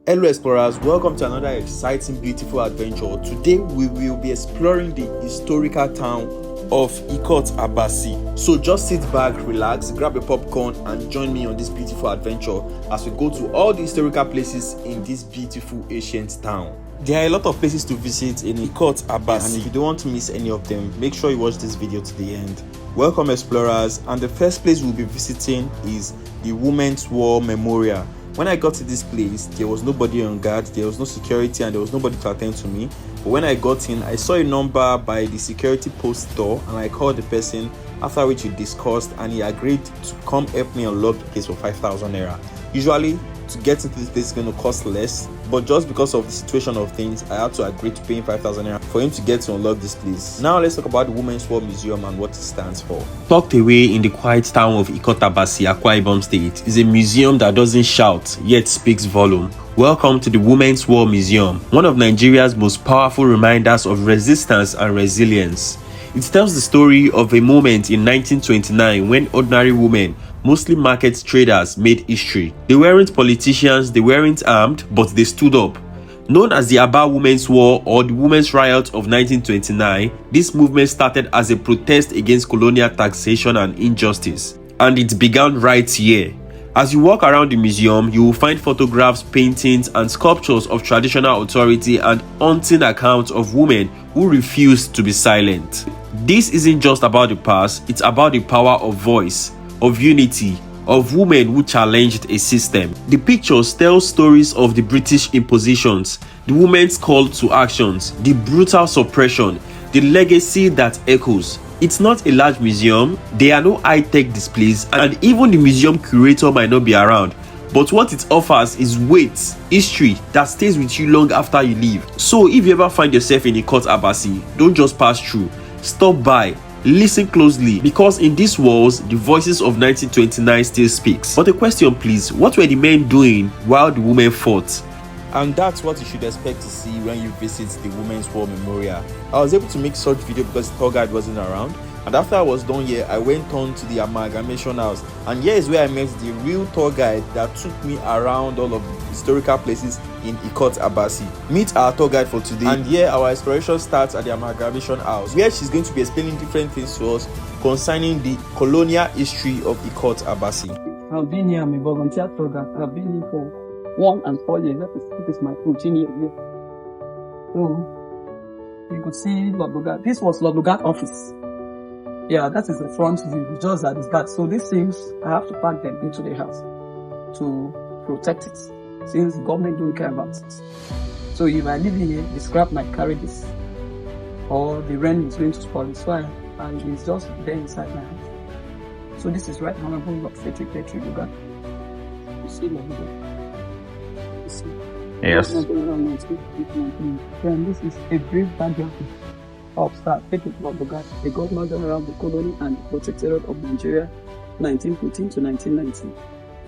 Hello explorers, welcome to another exciting, beautiful adventure. Today we will be exploring the historical town of Ikot Abasi. So just sit back, relax, grab a popcorn and join me on this beautiful adventure as we go to all the historical places in this beautiful ancient town. There are a lot of places to visit in Ikot Abasi, and if you don't want to miss any of them, make sure you watch this video to the end. Welcome explorers, and the first place we'll be visiting is the Women's War Memorial. When I got to this place, there was nobody on guard, there was no security, and there was nobody to attend to me. But when I got in, I saw a number by the security post door, and I called the person, after which we discussed, and he agreed to come help me unlock the place for 5,000 naira. Usually, to get into this place is going to cost less, but just because of the situation of things, I had to agree to pay 5,000 naira for him to get to unlock this place. Now let's talk about the Women's War Museum and what it stands for. Tucked away in the quiet town of Ikot Abasi, Akwa Ibom State, is a museum that doesn't shout, yet speaks volume. Welcome to the Women's War Museum, one of Nigeria's most powerful reminders of resistance and resilience. It tells the story of a moment in 1929 when ordinary women, mostly market traders, made history. They weren't politicians, they weren't armed, but they stood up. Known as the Aba Women's War or the Women's Riot of 1929, this movement started as a protest against colonial taxation and injustice, and it began right here. As you walk around the museum, you will find photographs, paintings, and sculptures of traditional authority and haunting accounts of women who refused to be silent. This isn't just about the past, it's about the power of voice, of unity, of women who challenged a system. The pictures tell stories of the British impositions, the women's call to actions, the brutal suppression, the legacy that echoes. It's not a large museum, there are no high-tech displays, and even the museum curator might not be around. But what it offers is weight, history that stays with you long after you leave. So if you ever find yourself in Ikot Abasi, don't just pass through. Stop by, listen closely, because in these walls, the voices of 1929 still speaks. But a question please, what were the men doing while the women fought? And that's what you should expect to see when you visit the Women's War Memorial. I was able to make such video because the tour guide wasn't around, and after I was done here, I went on to the Amalgamation House, and here is where I met the real tour guide that took me around all of the historical places in Ikot Abasi. Meet our tour guide for today, and here our exploration starts at the Amalgamation House, where she's going to be explaining different things to us concerning the colonial history of Ikot Abasi. I've been here, I'm a volunteer tour guide. I've been here for 1 and 4 years. That is my 14 year here. So you could see Lugard. This was Lugard office. Yeah, that is the front view. Just that is that. So these things, I have to pack them into the house to protect it, since the government don't care about it. So if I live in here, the scrap might carry this, or the rain is going to spoil it. So it's just there inside my house. So this is right now I'm of Frederick Lugard. You see Lugard. Yes. And this is a brief background of Sir Frederick Lugard, the Governor General of the Colonial and the Protectorate of Nigeria, 1914 to 1919.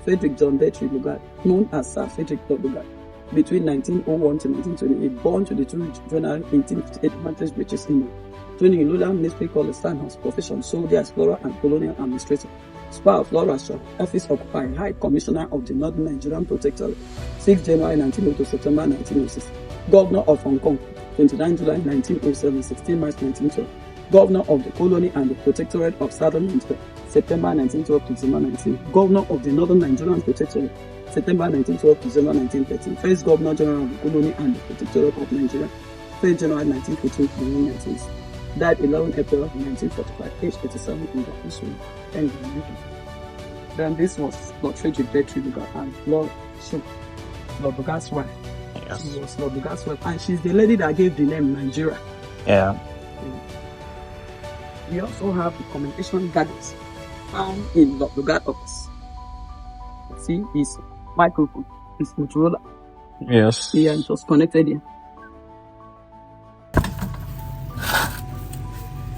Frederick John Bertrey Lugard, known as Sir Frederick Lugard, between 1901 to 1928, born to the two January 1858, British British India. Training in Lugard Ministry College Sandhouse, profession soldier, explorer and colonial administrator. Spar of Law Rasha, office occupied, High Commissioner of the Northern Nigerian Protectorate, 6 January 1902 to September 1906. Governor of Hong Kong, 29 July 1907, 16 March 1912. Governor of the Colony and the Protectorate of Southern Nigeria, September 1912 to December 19. Governor of the Northern Nigerian Protectorate, September 1912 to December 1913. First Governor General of the Colony and the Protectorate of Nigeria, 3 January 1914 to 1919. Died 11 April 1945, age 87 in the history. Then this was Lord Frederick Bertrey Lugard and Lord Lugard's wife. Yes. She was Lord Lugard's wife, and she's the lady that gave the name Nigeria. Yeah. We also have the communication gadgets found in Lord Lugard office. See his microphone, his Motorola. Yes. Here it was connected here.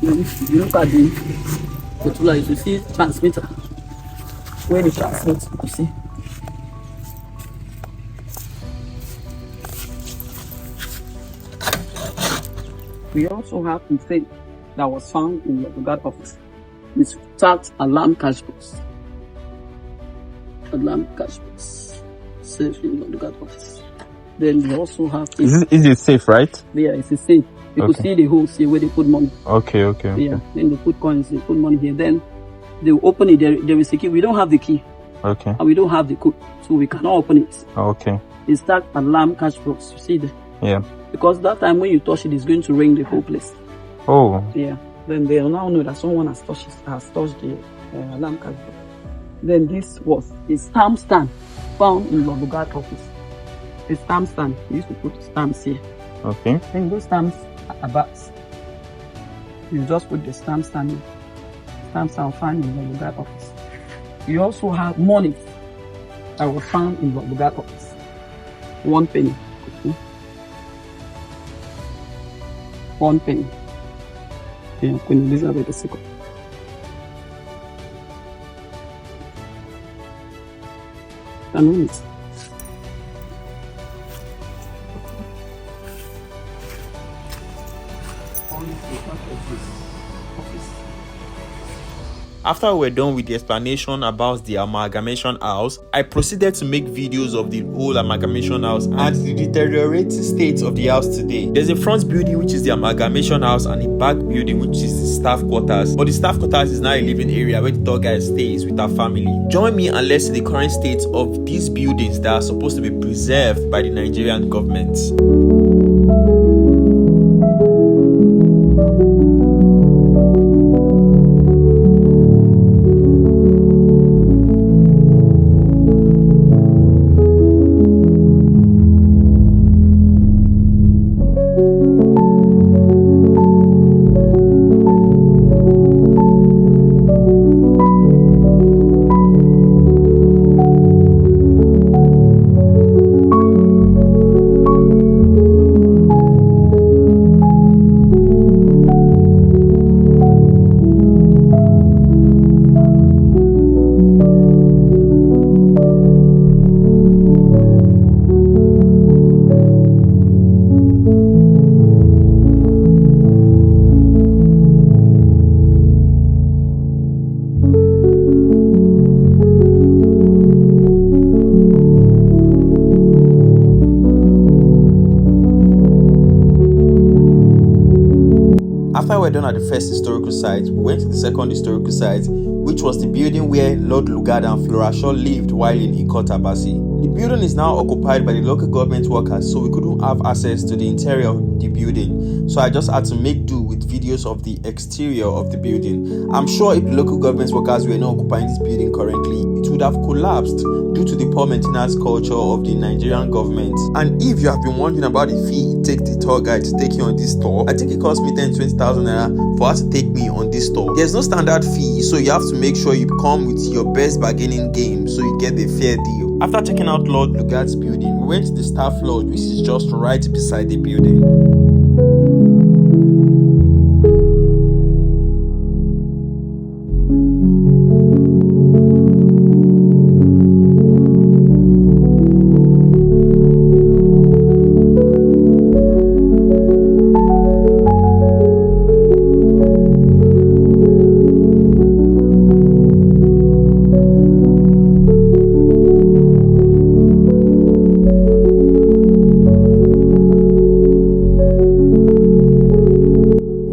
If you look at the Motorola, you see transmitter. Where the transmits, you see. We also have a thing that was found in the Lugard office. It's tagged alarm cash box. Alarm cash box. Safe in the Lugard office. Then they also have Is it safe, right? yeah, it's a safe. You could Okay. see the holes here where they put money. Okay. Yeah, then they put coins, they put money here. Then they will open it. There is a key. We don't have the key Okay. and we don't have the code, so we cannot open it. Okay. It's that alarm catch box. You see there? Yeah. Because that time when you touch it, it's going to ring the whole place. Oh. Yeah. Then they now know that someone has touched the alarm catch box. Then this was a stamp stand found in Lugard office. A stamp stand. We used to put stamps here. Okay. Then those stamps are about. You just put the stamp stand in. Stamps are found in the Lugard office. You also have money that was found in the Lugard office. 1 penny. 1 penny. Yeah, Queen Elizabeth II. And it. After we were done with the explanation about the Amalgamation House, I proceeded to make videos of the whole Amalgamation House and the deteriorating state of the house today. There's a front building which is the Amalgamation House and a back building which is the staff quarters. But the staff quarters is now a living area where the tour guide stays with her family. Join me and let's see the current state of these buildings that are supposed to be preserved by the Nigerian government. After we were done at the first historical site, we went to the second historical site, which was the building where Lord Lugard and Flora Shaw lived while in Ikot Abasi. The building is now occupied by the local government workers, so we couldn't have access to the interior of the building. So I just had to make do with videos of the exterior of the building. I'm sure if the local government workers were not occupying this building currently, it would have collapsed due to the poor maintenance culture of the Nigerian government. And if you have been wondering about the fee it takes the tour guide to take you on this tour, I think it cost me 10,000-20,000 naira for her to take me on this tour. There's no standard fee, so you have to make sure you come with your best bargaining game so you get the fair deal. After checking out Lord Lugard's building, we went to the staff lodge, which is just right beside the building.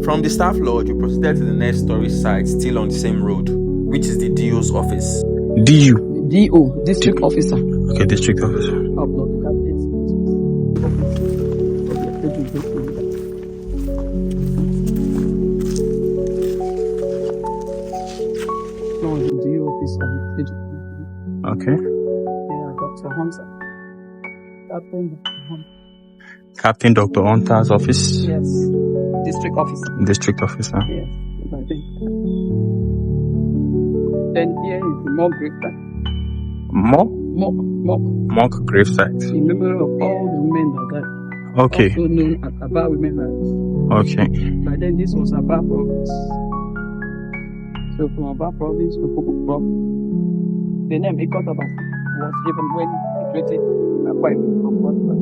From the staff lodge, we proceeded to the next storage site, still on the same road, which is the DO's office. DU. DO, District Officer. Okay, District Officer. Of Lugard No, the DO office of Education. Okay. Yeah, Dr. Hunter. Captain Dr. Hunter's office. Yes. District Officer. District Officer. Yes, I think. Then here is the mock grave site. Mock grave site. In memory of all the women that died. Okay. Also known as Aba Women Rights. Okay. By then this was Aba province. So from Aba province to Opobo province. The name Ikot Abasi was given when he created Akwa Ibom from Portugal.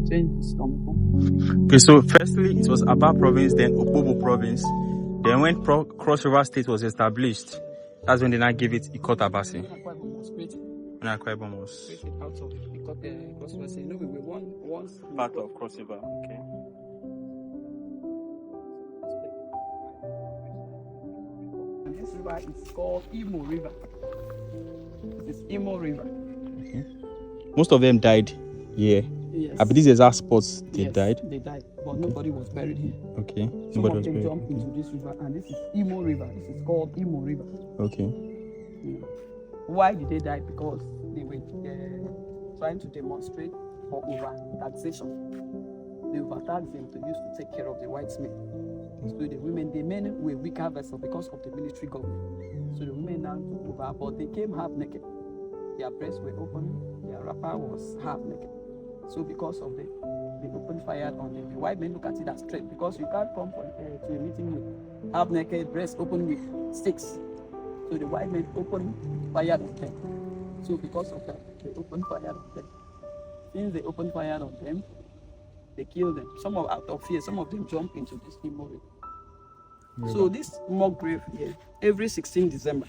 Change this Okay, so firstly it was Aba province, then Opobo province. Then when Cross River State was established, that's when they now gave it Ikot Abasi. When Akwa Ibom was created out of Cross River. You know, we were once part of Cross River. Okay. And this river is called Imo River. It's Imo River. Okay. Most of them died here. Yes. I believe there's spots they died. They died, but nobody was buried here. Okay. Some Nobody of was them buried. jumped into this river, and this is Imo River. This is called Imo River. Okay. Yeah. Why did they die? Because they were trying to demonstrate for over-taxation. They overtaxed them to use to take care of the white men. So the men were weaker vessels because of the military government. So the women now took over, but they came half naked. Their breasts were open, their wrapper was half naked. So because of they opened fire on them. The white men look at it as threat because you can't come to a meeting with half naked, breasts open with sticks. So the white men opened fire on them. So because of that, they opened fire on them. Since they opened fire on them, they killed them. Out of fear, some of them jumped into this Imo River. So this mock grave here, every 16 December,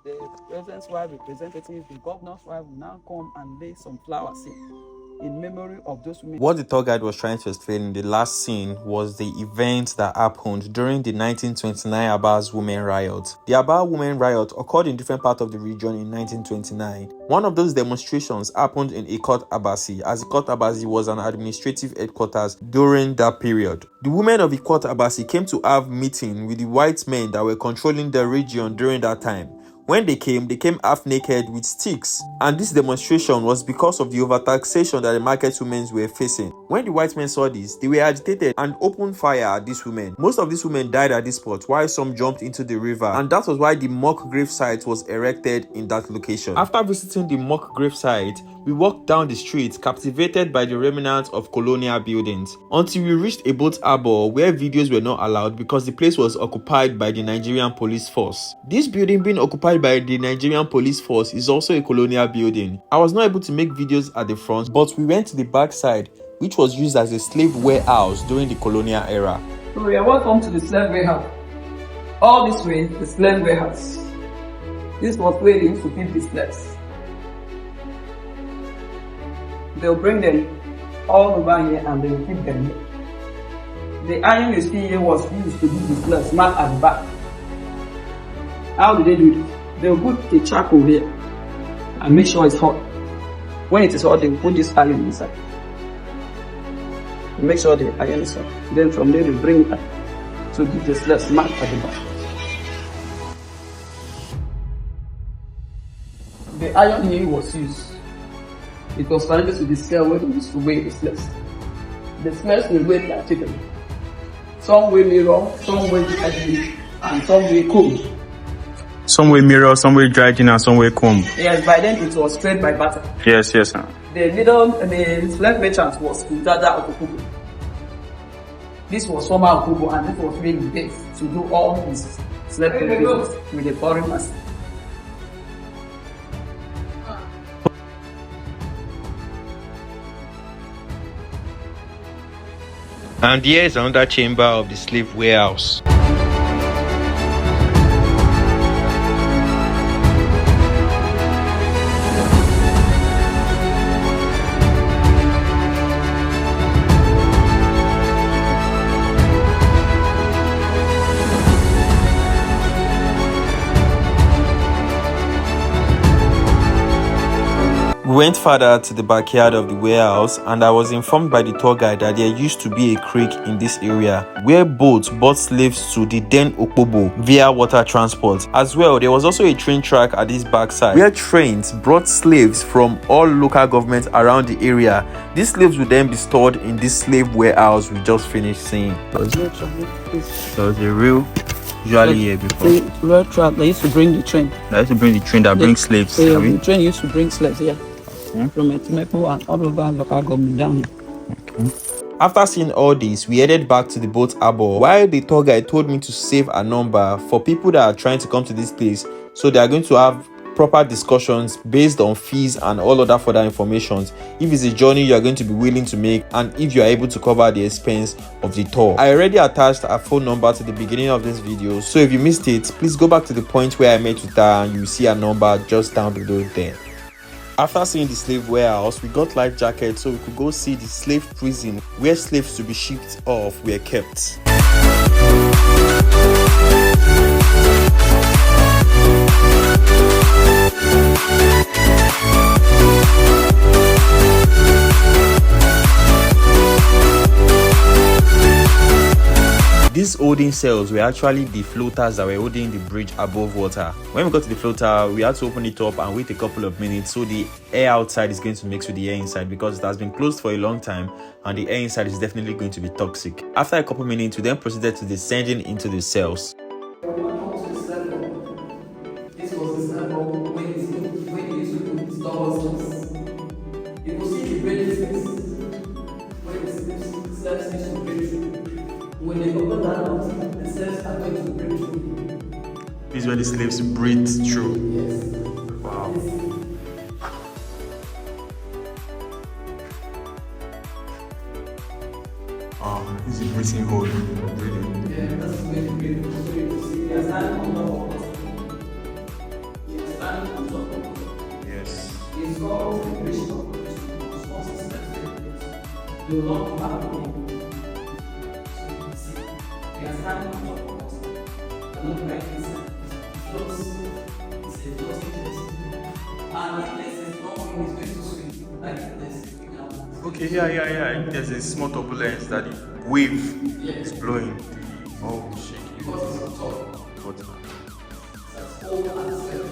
the president's wife, representatives, the governor's wife will now come and lay some flowers in memory of those women. What the tour guide was trying to explain in the last scene was the event that happened during the 1929 Abas Women Riot. The Abas Women Riot occurred in different parts of the region in 1929. One of those demonstrations happened in Ikot Abasi, as Ikot Abasi was an administrative headquarters during that period. The women of Ikot Abasi came to have meeting with the white men that were controlling the region during that time. When they came half naked with sticks, and this demonstration was because of the overtaxation that the market women were facing. When the white men saw this, they were agitated and opened fire at these women. Most of these women died at this spot, while some jumped into the river, and that was why the mock grave site was erected in that location. After visiting the mock grave site, we walked down the street, captivated by the remnants of colonial buildings, until we reached a boat harbor where videos were not allowed because the place was occupied by the Nigerian police force. This building being occupied by the Nigerian police force is also a colonial building. I was not able to make videos at the front, but we went to the back side, which was used as a slave warehouse during the colonial era. So we are welcome to the slave warehouse. All this way, the slave warehouse. This was where they used to keep the slaves. They'll bring them all over here and they will keep them here. The iron you see here was used to do the slaves mark at the back. How do they do it? They'll put the charcoal here and make sure it's hot. When it is hot, they will put this iron inside. Make sure the iron is hot. Then from there, they bring it up to give the slaves mark at the back. The iron here was used. It was connected to the scale where they used to weigh the slaves. The slaves will weigh their chicken. Some weigh mirror, some weigh the and some weigh comb. Some way mirror, some way drying, and some way comb. Yes, by then it was trade by barter. Yes, sir. The slave merchant was King Jaja of Opobo. This was former Opobo, and this was really base to do all his slave business with the foreign master. And here is another chamber of the slave warehouse. We went further to the backyard of the warehouse, and I was informed by the tour guide that there used to be a creek in this area where boats brought slaves to the then Opobo via water transport. As well, there was also a train track at this backside where trains brought slaves from all local governments around the area. These slaves would then be stored in this slave warehouse we just finished seeing. So it's a real usually here before. The rail track, they used to bring the train. They used to bring the train that brings slaves. The train used to bring slaves here. From Etimepo and all over local government down here. After seeing all this, we headed back to the boat harbor, while the tour guide told me to save a number for people that are trying to come to this place, so they are going to have proper discussions based on fees and all other further information, if it's a journey you are going to be willing to make, and if you are able to cover the expense of the tour. I already attached a phone number to the beginning of this video, so if you missed it, please go back to the point where I met with her and you will see a number just down below there. After seeing the slave warehouse, we got life jackets so we could go see the slave prison where slaves to be shipped off were kept. These holding cells were actually the floaters that were holding the bridge above water. When we got to the floater, we had to open it up and wait a couple of minutes so the air outside is going to mix with the air inside, because it has been closed for a long time and the air inside is definitely going to be toxic. After a couple of minutes, we then proceeded to descending into the cells. This was the level when they used to install us. You will see the breakthroughs when the steps used to break through. When they open that out, the steps are going to break through. This is where the slaves breathed through. Yes. Wow. Oh, this is a breathing hole. Breathing. Yeah, that's where the breakthrough. So you can see they are standing on top of us. They are standing on top of us. Yes. It's called celebration of Christ. Once the steps take place, they will not come back again. So you can see they are standing on top of us. They're not like this. It's a floating place. And if there's no one is going to swim, like this. Okay, yeah. There's a small turbulence that the wave is blowing. Oh, shaky. Because it's on top. What? That's all and seven.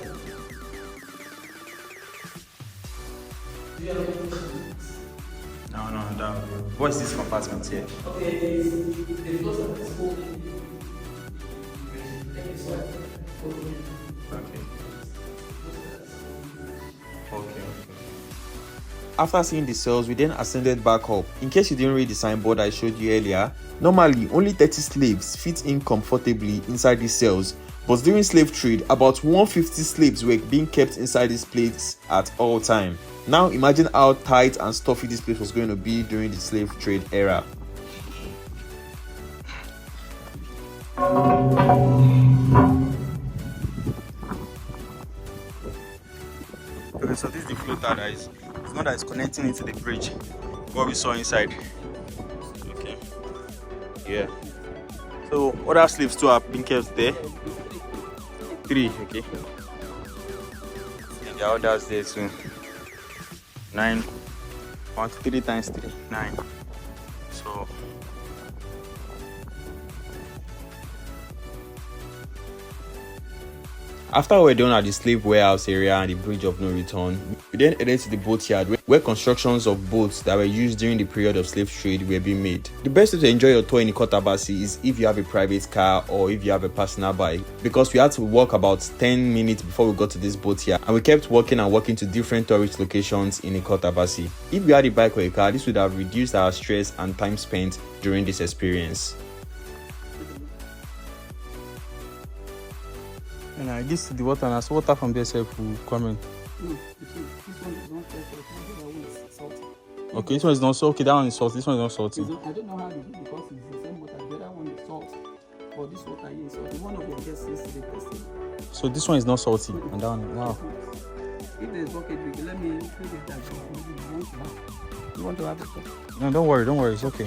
Do you have any questions? No. What is this compartment here? Okay, the floater is holding. Okay. After seeing the cells, we then ascended back up. In case you didn't read the signboard I showed you earlier, normally only 30 slaves fit in comfortably inside these cells, but during slave trade, about 150 slaves were being kept inside this place at all time. Now imagine how tight and stuffy this place was going to be during the slave trade era. Okay, so this is the floater that is, it's not that it's connecting into the bridge. What we saw inside. Okay. Yeah. So other slaves too are being kept there. 3, okay. And the others there too. 9. 1, 3 times 3, 9. So After we were done at the slave warehouse area and the bridge of no return, we then headed to the boat yard where constructions of boats that were used during the period of slave trade were being made. The best way to enjoy your tour in Ikot Abasi is if you have a private car or if you have a personal bike, because we had to walk about 10 minutes before we got to this boat yard, and we kept walking to different tourist locations in Ikot Abasi. If we had a bike or a car, this would have reduced our stress and time spent during this experience. and I this to the water and as water from there self will come in. No, this one is not salty. The other one is salty. Okay, this one is not salty. Okay, that one is salty. This one is not salty. I don't know how they do it because it's the same water. The other one is salt. But this water here is salty. One of your guests yesterday tested. So this one is not salty, and that one, wow. If there's bucket, let me feed it that you want to have it. No, don't worry, it's okay.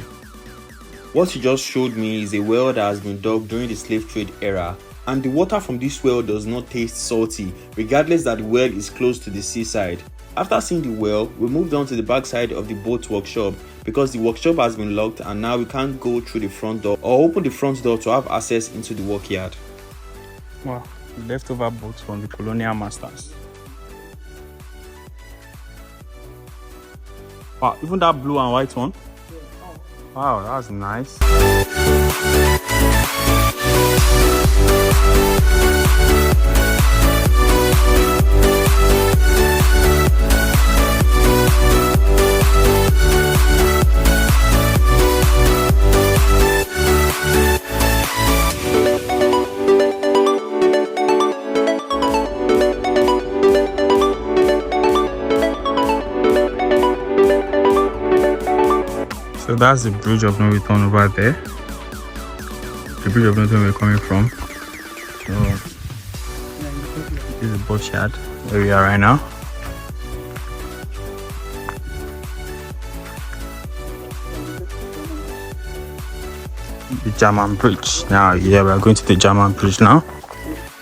What you just showed me is a well that has been dug during the slave trade era, and the water from this well does not taste salty, regardless that the well is close to the seaside. After seeing the well, we moved on to the back side of the boat workshop because the workshop has been locked and now we can't go through the front door or open the front door to have access into the workyard. Wow, leftover boats from the colonial masters. Wow, even that blue and white one. Wow, that's nice. So that's the bridge of no return over there. The bridge of no return we're coming from. So this is the boat yard where we are right now. the German bridge. Now, yeah, we're going to the German bridge now.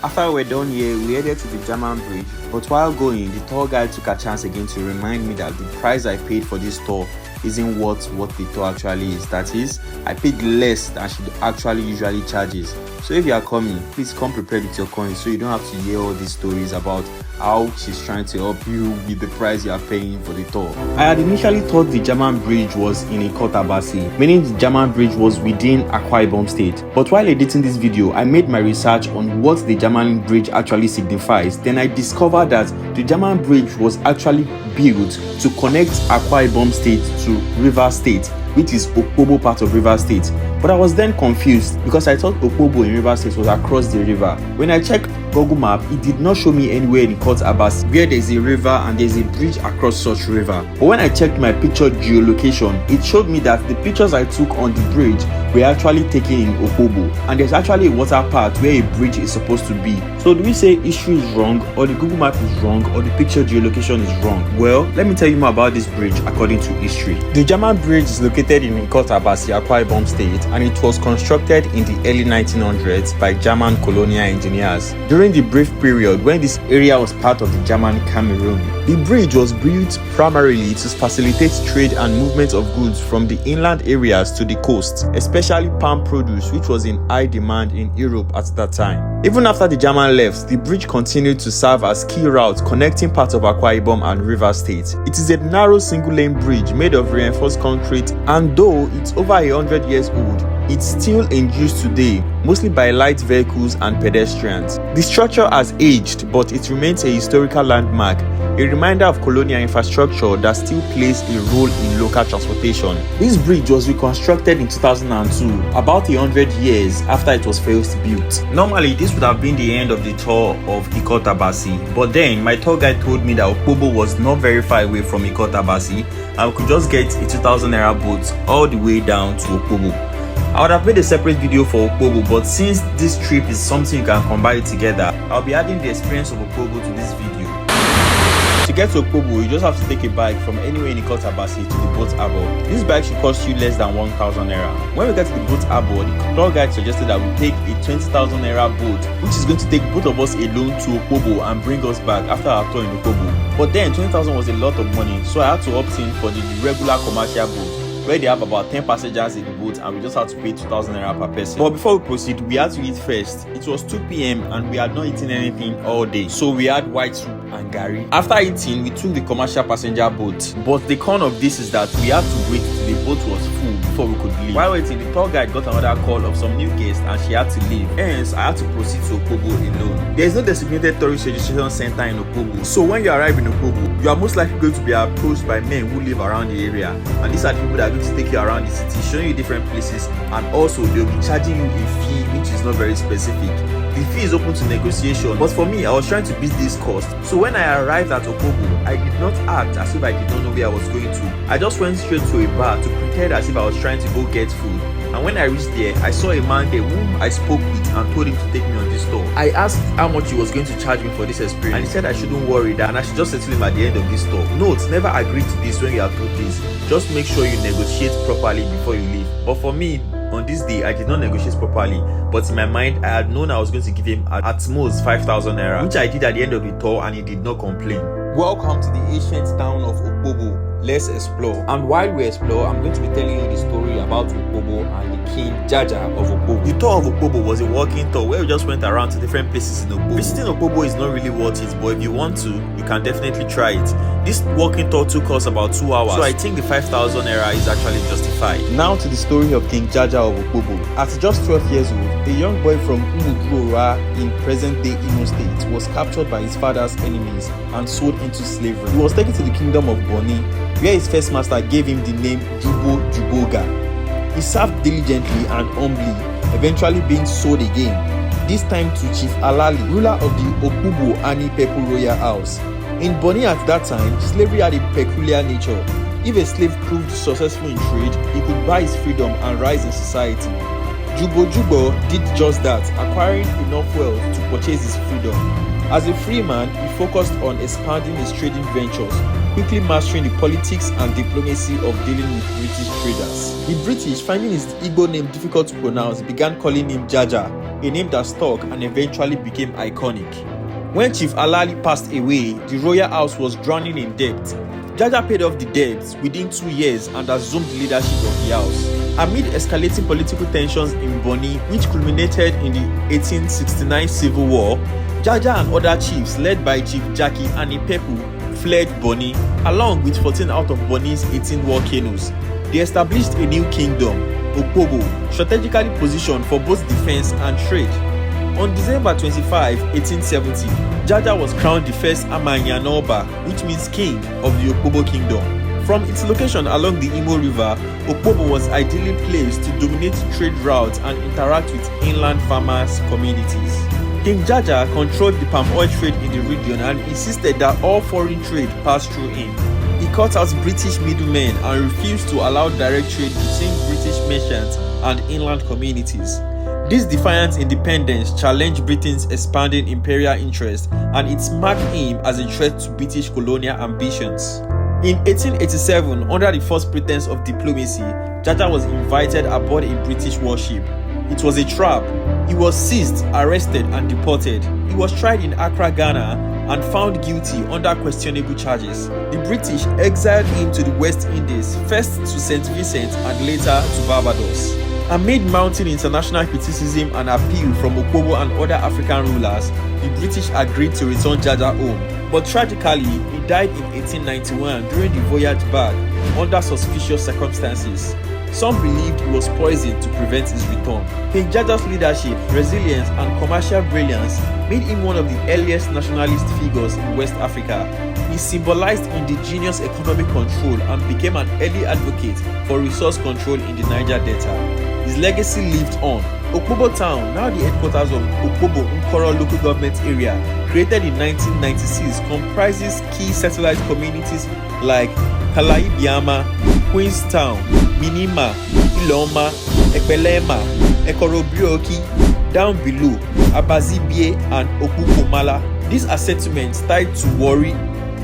After we're done here, we headed to the German bridge, but while going, the tour guide took a chance again to remind me that the price I paid for this tour isn't what the tour actually is. That is, I paid less than she actually usually charges. So if you are coming, please come prepared with your coins so you don't have to hear all these stories about how she's trying to help you with the price you are paying for the tour. I had initially thought the German bridge was in Ikot Abasi, meaning the German bridge was within Akwa Ibom state. But while editing this video, I made my research on what the German bridge actually signifies. Then I discovered that the German bridge was actually built to connect Akwa Ibom state to Rivers state, which is Opobo part of Rivers state. But I was then confused because I thought Opobo in Rivers state was across the river. When I checked Google Map, it did not show me anywhere in Ikot Abasi where there is a river and there is a bridge across such river. But when I checked my picture geolocation, it showed me that the pictures I took on the bridge were actually taken in Opobo, and there's actually a water part where a bridge is supposed to be. So do we say history is wrong, or the Google Map is wrong, or the picture geolocation is wrong? Well, let me tell you more about this bridge according to history. The German bridge is located in Ikot Abasi, Akwa Ibom state, and it was constructed in the early 1900s by German colonial engineers. During the brief period when this area was part of the German Cameroon, the bridge was built primarily to facilitate trade and movement of goods from the inland areas to the coast, especially palm produce, which was in high demand in Europe at that time. Even after the German left, the bridge continued to serve as key route connecting parts of Akwa Ibom and Rivers State. It is a narrow single-lane bridge made of reinforced concrete, and though it's over 100 years old, it's still in use today, mostly by light vehicles and pedestrians. The structure has aged, but it remains a historical landmark, a reminder of colonial infrastructure that still plays a role in local transportation. This bridge was reconstructed in 2002, about 100 years after it was first built. Normally, this would have been the end of the tour of Ikot Abasi, but then my tour guide told me that Opobo was not very far away from Ikot Abasi, and we could just get a 2,000 naira boat all the way down to Opobo. I would have made a separate video for Opobo, but since this trip is something you can combine together, I'll be adding the experience of Opobo to this video. To get to Opobo, you just have to take a bike from anywhere in Ikot Abasi to the boat harbour. This bike should cost you less than 1,000 naira. When we get to the boat harbour, the tour guide suggested that we take a 20,000 naira boat, which is going to take both of us alone to Opobo and bring us back after our tour in Opobo. But then 20,000 was a lot of money, so I had to opt in for the regular commercial boat, where they have about 10 passengers in the boat and we just had to pay 2,000 naira per person. But before we proceed, we had to eat first. It was 2 p.m. and we had not eaten anything all day, so we had white soup and gari. After eating, we took the commercial passenger boat, but the con of this is that we had to wait till the boat was full before we could leave. While waiting, the tour guide got another call of some new guests and she had to leave, hence I had to proceed to Opobo alone. There is no designated tourist registration center in Opobo, so when you arrive in Opobo, you are most likely going to be approached by men who live around the area, and these are the people that are going to take you around the city, showing you different places, and also they'll be charging you a fee which is not very specific. The fee is open to negotiation, but for me, I was trying to beat this cost. So when I arrived at Opobo, I did not act as if I did not know where I was going to. I just went straight to a bar to pretend as if I was trying to go get food. And when I reached there, I saw a man there whom I spoke with and told him to take me on this tour. I asked how much he was going to charge me for this experience, and he said I shouldn't worry that and I should just settle him at the end of this tour. Note, never agree to this when you are told this. Just make sure you negotiate properly before you leave. But for me, on this day, I did not negotiate properly, but in my mind, I had known I was going to give him at most 5,000 naira, which I did at the end of the tour, and he did not complain. Welcome to the ancient town of Opobo. Let's explore. And while we explore, I'm going to be telling you the story about Opobo and the King Jaja of Opobo. The tour of Opobo was a walking tour where we just went around to different places in Opobo. Visiting Opobo is not really worth it, but if you want to, you can definitely try it. This walking tour took us about 2 hours, so I think the 5,000 naira is actually justified. Now to the story of King Jaja of Opobo. At just 12 years old, a young boy from Lugard in present-day Imo State was captured by his father's enemies and sold into slavery. He was taken to the kingdom of Boni, where his first master gave him the name Juboga. He served diligently and humbly, eventually being sold again, this time to Chief Alali, ruler of the Opobo Ani People Royal House. In Boni at that time, slavery had a peculiar nature. If a slave proved successful in trade, he could buy his freedom and rise in society. Jubo did just that, acquiring enough wealth to purchase his freedom. As a free man, he focused on expanding his trading ventures, quickly mastering the politics and diplomacy of dealing with British traders. The British, finding his Igbo name difficult to pronounce, began calling him Jaja, a name that stuck and eventually became iconic. When Chief Alali passed away, the royal house was drowning in debt. Jaja paid off the debts within 2 years and assumed the leadership of the house. Amid escalating political tensions in Bonny, which culminated in the 1869 Civil War, Jaja and other chiefs led by Chief Jackie and Ipepu fled Bonny, along with 14 out of Bonny's 18 war canoes. They established a new kingdom, Opobo, strategically positioned for both defense and trade. On December 25, 1870, Jaja was crowned the first Amanyanoba, which means king of the Opobo kingdom. From its location along the Imo River, Opobo was ideally placed to dominate trade routes and interact with inland farmers' communities. King Jaja controlled the palm oil trade in the region and insisted that all foreign trade pass through him. He cut out British middlemen and refused to allow direct trade between British merchants and inland communities. This defiant independence challenged Britain's expanding imperial interest, and it marked him as a threat to British colonial ambitions. In 1887, under the false pretense of diplomacy, Jaja was invited aboard a British warship. It was a trap. He was seized, arrested, and deported. He was tried in Accra, Ghana, and found guilty under questionable charges. The British exiled him to the West Indies, first to St. Vincent and later to Barbados. Amid mounting international criticism and appeal from Opobo and other African rulers, the British agreed to return Jaja home. But tragically, he died in 1891 during the voyage back under suspicious circumstances. Some believed he was poisoned to prevent his return. King Jaja's leadership, resilience, and commercial brilliance made him one of the earliest nationalist figures in West Africa. He symbolized indigenous economic control and became an early advocate for resource control in the Niger Delta. His legacy lived on. Opobo Town, now the headquarters of Opobo Nkoro local government area, created in 1996, comprises key satellite communities like Kalaibiama, Queenstown, Minima, Iloma, Ekpelema, Ekorobrioki, down below, Abazibie and Okukomala. These are settlements tied to Wari,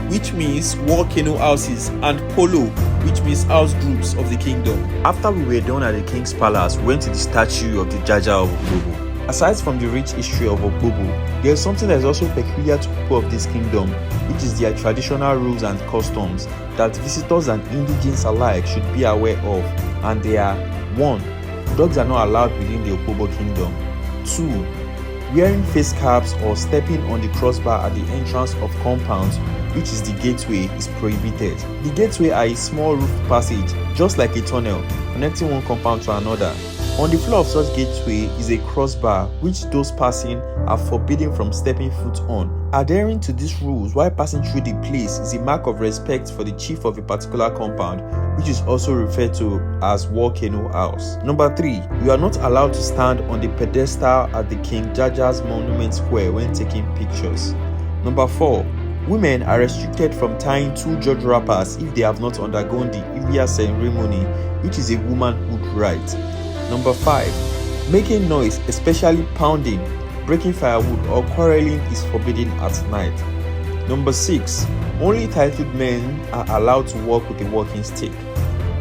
which means war canoe houses, and Polo, which means house groups of the kingdom. After we were done at the king's palace, we went to the statue of the Jaja of Opobo. Aside from the rich history of Opobo, there is something that is also peculiar to people of this kingdom, which is their traditional rules and customs that visitors and indigents alike should be aware of, and they are: 1. Dogs are not allowed within the Opobo kingdom. 2. Wearing face caps or stepping on the crossbar at the entrance of compounds, which is the gateway, is prohibited. The gateway are a small roof passage, just like a tunnel, connecting one compound to another. On the floor of such gateway is a crossbar, which those passing are forbidden from stepping foot on. Adhering to these rules while passing through the place is a mark of respect for the chief of a particular compound, which is also referred to as War Canoe House. Number 3, you are not allowed to stand on the pedestal at the King Jaja's Monument Square when taking pictures. Number 4, women are restricted from tying 2 George wrappers if they have not undergone the Ivia ceremony, which is a womanhood rite. Number 5, making noise, especially pounding, breaking firewood, or quarreling is forbidden at night. Number 6, only titled men are allowed to walk with a walking stick.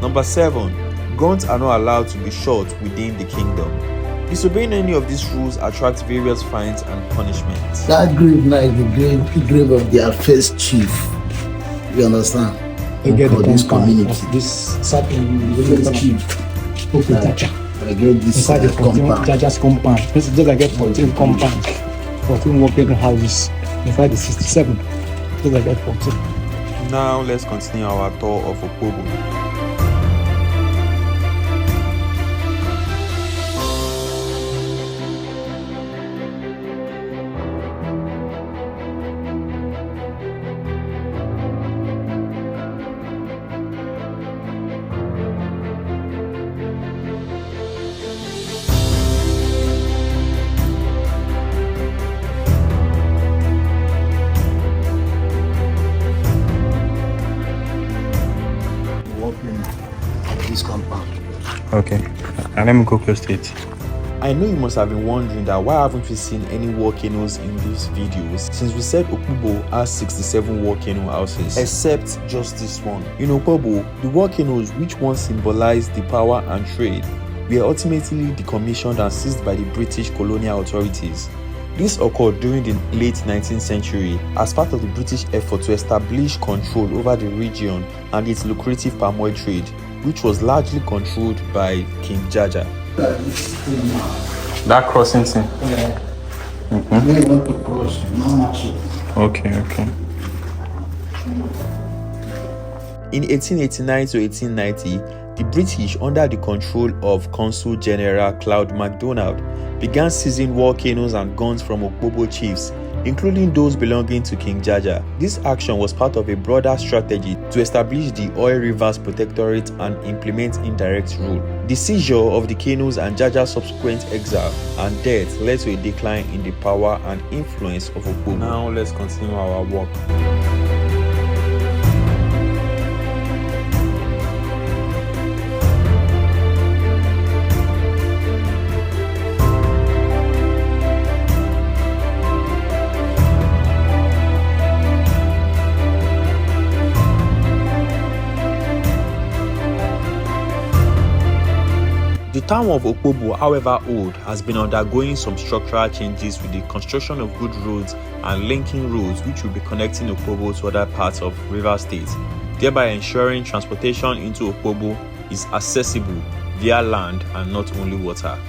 Number 7, guns are not allowed to be shot within the kingdom. Disobeying any of these rules attracts various fines and punishments. That grave now is the grave of their first chief. You understand? They get For the this compound community. of this certain First chief. Jaja. I get this Inside the 14 compound. Jaja's compound. This is just like a 14 compounds, 14 working houses. Inside the 67, just like that 14. Now let's continue our tour of Opobo. This compound. Okay, and let me go close to it. I know you must have been wondering that why haven't we seen any volcanoes in these videos, since we said Opobo has 67 volcano houses, except just this one. In Opobo, the volcanoes which once symbolized the power and trade were ultimately decommissioned and seized by the British colonial authorities. This occurred during the late 19th century as part of the British effort to establish control over the region and its lucrative palm oil trade, which was largely controlled by King Jaja. That crossing thing? Yeah. They want to cross, not much. Okay. In 1889 to 1890, the British, under the control of Consul General Claude MacDonald, began seizing volcanoes and guns from Opobo chiefs, including those belonging to King Jaja. This action was part of a broader strategy to establish the Oil Rivers Protectorate and implement indirect rule. The seizure of the canoes and Jaja's subsequent exile and death led to a decline in the power and influence of Opobo. Now let's continue our walk. The town of Opobo, however old, has been undergoing some structural changes with the construction of good roads and linking roads which will be connecting Opobo to other parts of Rivers State, thereby ensuring transportation into Opobo is accessible via land and not only water.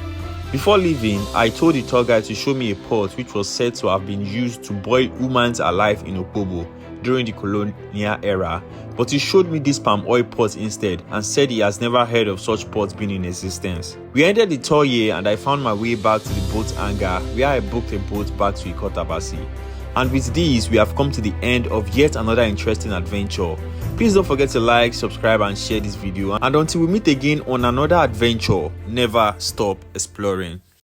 Before leaving, I told the tour guide to show me a pot which was said to have been used to boil humans alive in Opobo during the colonial era, but he showed me this palm oil pot instead and said he has never heard of such pots being in existence. We ended the tour here and I found my way back to the boat hangar where I booked a boat back to Ikot Abasi. And with this, we have come to the end of yet another interesting adventure. Please don't forget to like, subscribe and share this video, and until we meet again on another adventure, never stop exploring.